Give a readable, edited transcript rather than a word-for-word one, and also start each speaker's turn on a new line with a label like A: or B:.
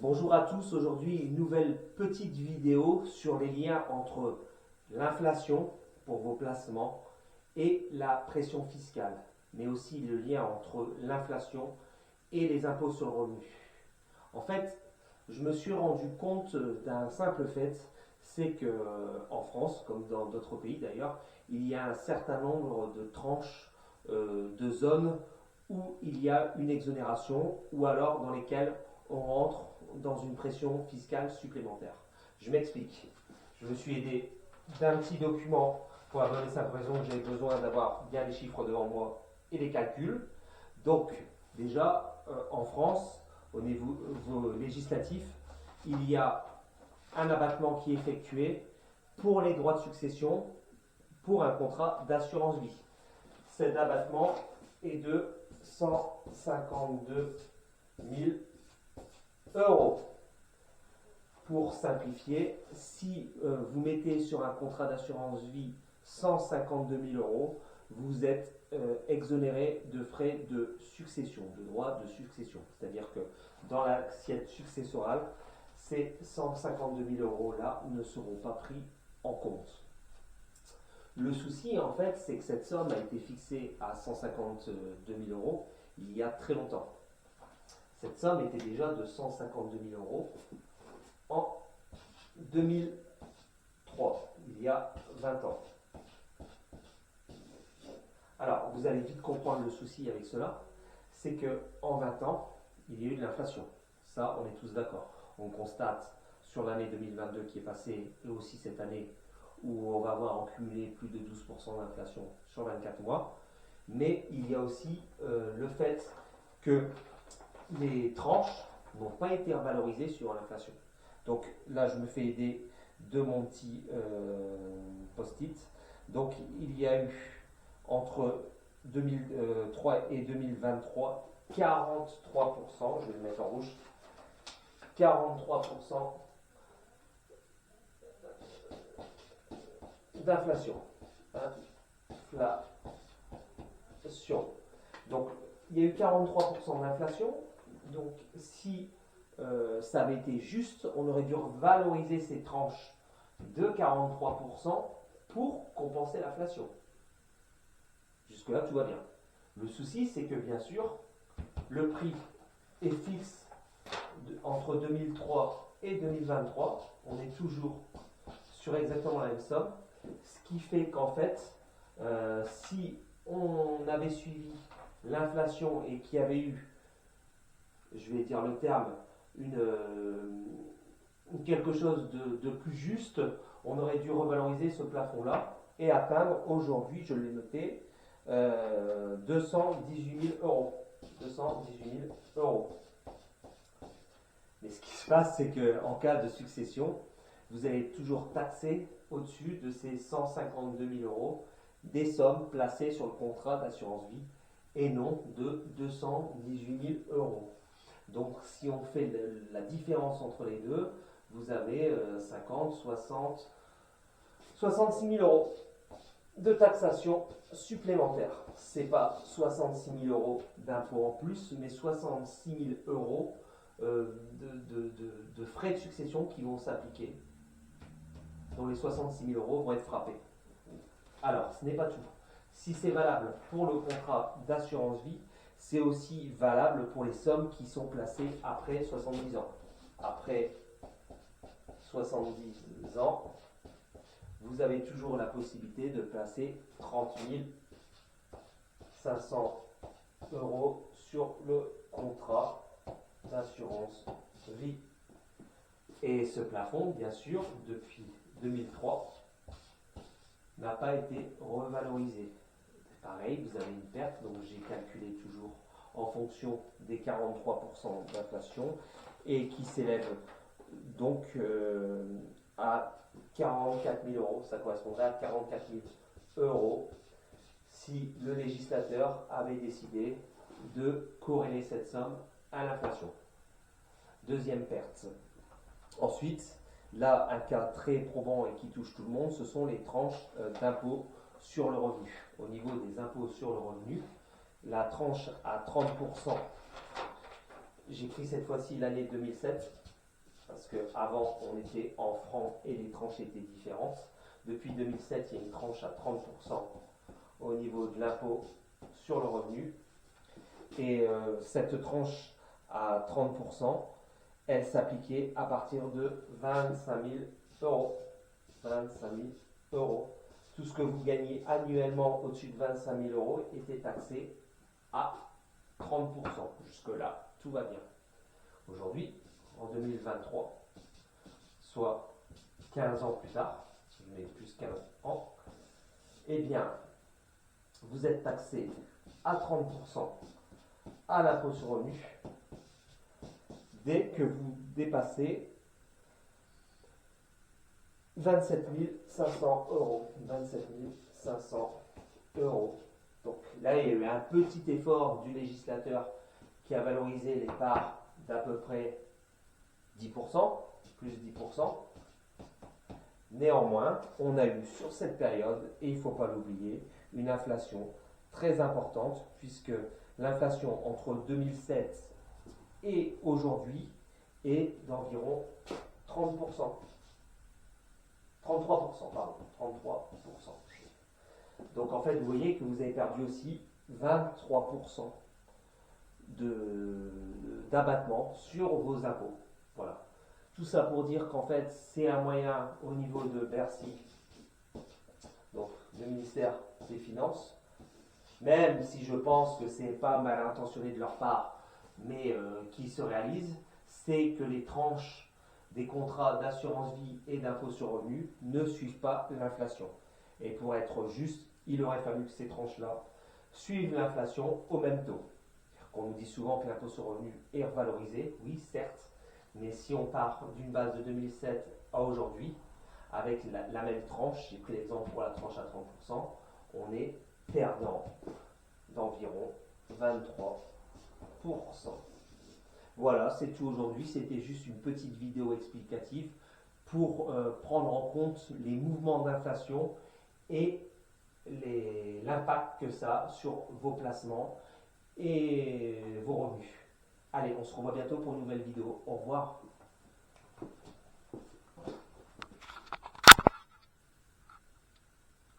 A: Bonjour à tous, aujourd'hui une nouvelle petite vidéo sur les liens entre l'inflation pour vos placements et la pression fiscale, mais aussi le lien entre l'inflation et les impôts sur le revenu. En fait, je me suis rendu compte d'un simple fait, c'est que en France, comme dans d'autres pays d'ailleurs, il y a un certain nombre de tranches de zones où il y a une exonération ou alors dans lesquelles on rentre dans une pression fiscale supplémentaire. Je m'explique. Je me suis aidé d'un petit document pour la bonne et simple raison que j'avais besoin d'avoir bien les chiffres devant moi et les calculs. Donc, déjà, en France, au niveau législatif, il y a un abattement qui est effectué pour les droits de succession pour un contrat d'assurance vie. Cet abattement est de 152 000 euros. Pour simplifier, si vous mettez sur un contrat d'assurance vie 152 000 euros, vous êtes exonéré de frais de succession, de droits de succession. C'est-à-dire que dans l'assiette successorale, ces 152 000 euros là ne seront pas pris en compte. Le souci, en fait, c'est que cette somme a été fixée à 152 000 euros il y a très longtemps. Cette somme était déjà de 152 000 euros en 2003, il y a 20 ans. Alors, vous allez vite comprendre le souci avec cela, c'est qu'en 20 ans, il y a eu de l'inflation. Ça, on est tous d'accord. On constate sur l'année 2022 qui est passée, et aussi cette année, où on va avoir en cumulé plus de 12% d'inflation sur 24 mois. Mais il y a aussi le fait que les tranches n'ont pas été revalorisées sur l'inflation. Donc là, je me fais aider de mon petit post-it. Donc il y a eu entre 2003 et 2023 43%, je vais le mettre en rouge, 43% d'inflation. Inflation. Donc il y a eu 43% d'inflation. Donc si ça avait été juste, on aurait dû valoriser ces tranches de 43% pour compenser l'inflation. Jusque-là, tout va bien. Le souci, c'est que bien sûr, le prix est fixe entre 2003 et 2023. On est toujours sur exactement la même somme. Ce qui fait qu'en fait, si on avait suivi l'inflation et qu'il y avait eu, je vais dire le terme, quelque chose de plus juste, on aurait dû revaloriser ce plafond-là et atteindre aujourd'hui, je l'ai noté, 218 000 euros. 218 000 euros. Mais ce qui se passe, c'est qu'en cas de succession, vous allez toujours taxer au-dessus de ces 152 000 euros des sommes placées sur le contrat d'assurance vie et non de 218 000 euros. Donc si on fait la différence entre les deux, vous avez 50, 60, 66 000 euros de taxation supplémentaire. Ce n'est pas 66 000 euros d'impôts en plus, mais 66 000 euros de frais de succession qui vont s'appliquer, dont les 66 000 euros vont être frappés. Alors, ce n'est pas tout. Si c'est valable pour le contrat d'assurance vie, c'est aussi valable pour les sommes qui sont placées après 70 ans. Après 70 ans, vous avez toujours la possibilité de placer 30 500 euros sur le contrat d'assurance vie. Et ce plafond, bien sûr, depuis 2003, n'a pas été revalorisé. Pareil, vous avez une perte, donc j'ai calculé toujours en fonction des 43% d'inflation et qui s'élève donc à 44 000 euros. Ça correspondrait à 44 000 euros si le législateur avait décidé de corréler cette somme à l'inflation. Deuxième perte. Ensuite, là, un cas très probant et qui touche tout le monde, ce sont les tranches d'impôt sur le revenu. Au niveau des impôts sur le revenu, la tranche à 30%, j'ai pris cette fois-ci l'année 2007, parce qu'avant on était en francs et les tranches étaient différentes. Depuis 2007, il y a une tranche à 30% au niveau de l'impôt sur le revenu. Et cette tranche à 30%, elle s'appliquait à partir de 25 000 euros. 25 000 euros. Tout ce que vous gagnez annuellement au-dessus de 25 000 euros était taxé à 30%. Jusque-là, tout va bien. Aujourd'hui, en 2023, soit 15 ans plus tard, je mets plus 15 ans, eh bien, vous êtes taxé à 30% à l'impôt sur le revenu dès que vous dépassez 27 500 euros. 27 500 euros. Donc là, il y a eu un petit effort du législateur qui a valorisé les parts d'à peu près 10%, plus 10%. Néanmoins, on a eu sur cette période, et il ne faut pas l'oublier, une inflation très importante, puisque l'inflation entre 2007 et aujourd'hui est d'environ 30%. 33%, pardon, 33%. Donc en fait, vous voyez que vous avez perdu aussi 23% d'abattement sur vos impôts. Voilà. Tout ça pour dire qu'en fait, c'est un moyen au niveau de Bercy, donc le ministère des Finances, même si je pense que c'est pas mal intentionné de leur part, mais qui se réalise, c'est que les tranches des contrats d'assurance vie et d'impôt sur revenu ne suivent pas l'inflation. Et pour être juste, il aurait fallu que ces tranches-là suivent l'inflation au même taux. On nous dit souvent que l'impôt sur revenu est revalorisé, oui certes, mais si on part d'une base de 2007 à aujourd'hui, avec la même tranche, j'ai pris l'exemple pour la tranche à 30%, on est perdant d'environ 23%. Voilà, c'est tout aujourd'hui. C'était juste une petite vidéo explicative pour prendre en compte les mouvements d'inflation et l'impact que ça a sur vos placements et vos revenus. Allez, on se revoit bientôt pour une nouvelle vidéo. Au revoir.